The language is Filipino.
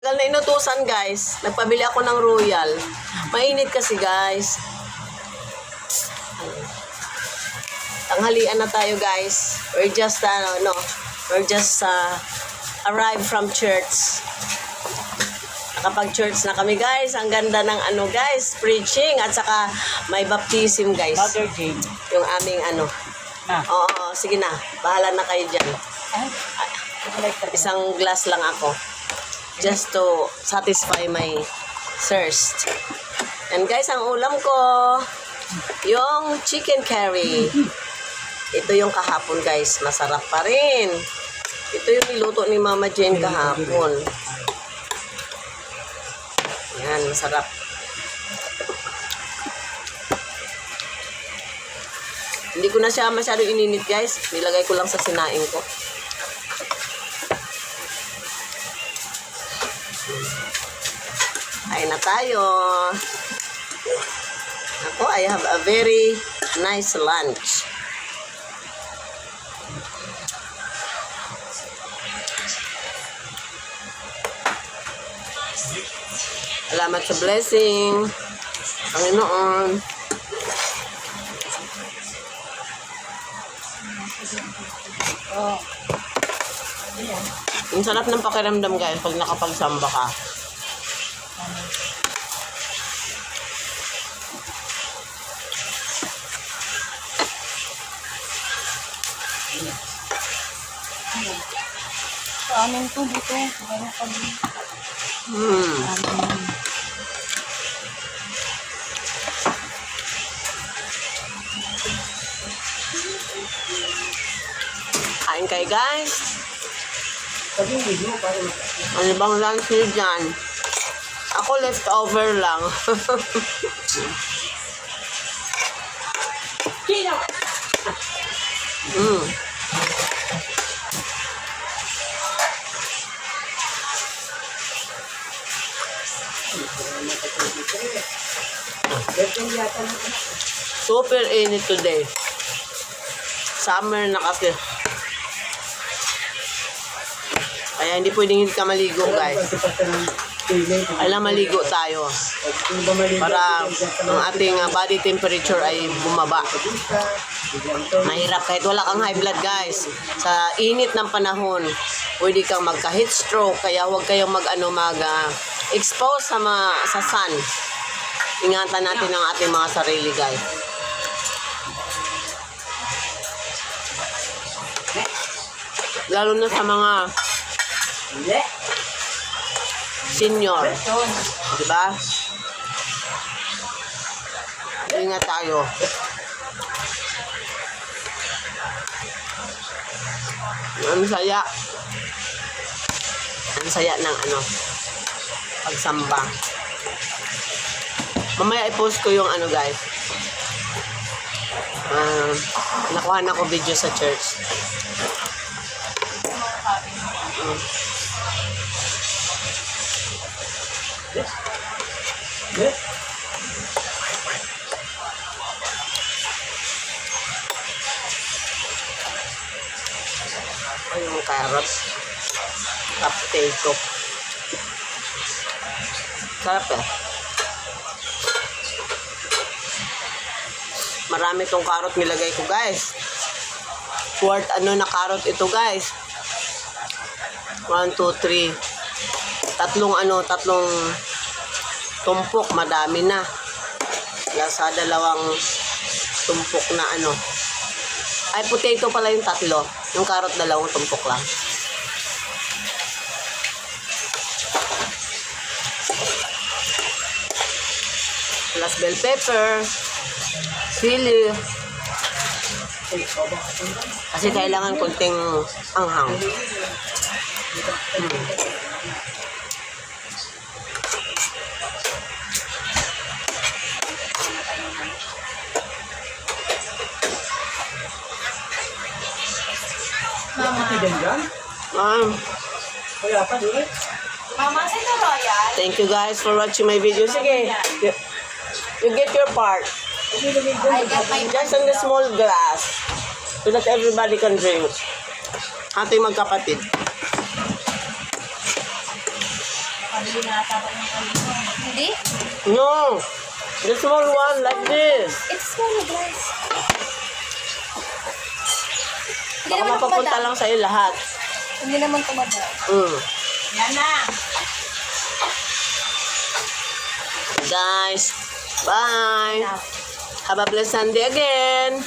Na inutusan guys, nagpabili ako ng Royal. Mainit kasi guys. Tanghalian na tayo guys. We're just arrived from church. Nakapag-church na kami guys. Ang ganda ng guys, preaching at saka may baptism guys. Mother Jane. Yung aming Oo, sige na. Bahala na kayo dyan. Isang glass lang ako. Just to satisfy my thirst. And guys, ang ulam ko, yung chicken curry. Ito yung kahapon guys, masarap pa rin. Ito yung niluto ni Mama Jane kahapon. Yan, masarap. Hindi ko na siya masyado ininit guys. Nilagay ko lang sa sinaing ko. Kain na tayo. Ako, I have a very nice lunch. Salamat sa blessing. Panginoon. Ang sarap ng pakiramdam guys pag nakapagsamba ka. Sa amin to dito. Meron kami. Kain kayo guys. Ano bang lunch nyo dyan? Ako leftover lang. Super init today. Summer na kasi. Kaya hindi pwedeng hindi ka maligo guys. Alam, maligo tayo. Para ang ating body temperature ay bumaba. Mahirap kahit wala kang high blood guys. Sa init ng panahon, pwede kang magka-heat stroke. Kaya huwag kayong mag-expose sa sun. Ingatan natin ang ating mga sarili guys. Lalo na sa mga senior. Diba? Ingat tayo. Ang saya. Ang saya ng pagsamba. Mamaya i-post ko yung guys. Nakuha na ko video sa church. Yung carrot. Potato. Sarap eh. Marami tong carrot nilagay ko guys. Quart na carrot ito guys. 1, 2, 3. Tatlong tumpok, madami na. Sa dalawang tumpok na Ay, potato pala yung tatlo. Yung carrot dalawang tumpok lang. Plus bell pepper. Sili. Kasi kailangan konting anghang. Mama, sino Royal? Thank you guys for watching my video. Sige, you get your part. I get my Just in the small glass so that everybody can drink. Ating magkapatid. Hindi? No! The small one like this. It's small, guys. Hindi Baka naman mapapunta tumada. lang sa'yo lahat. Hindi naman tumada. Yan na. Guys, bye! Have a blessed Sunday again!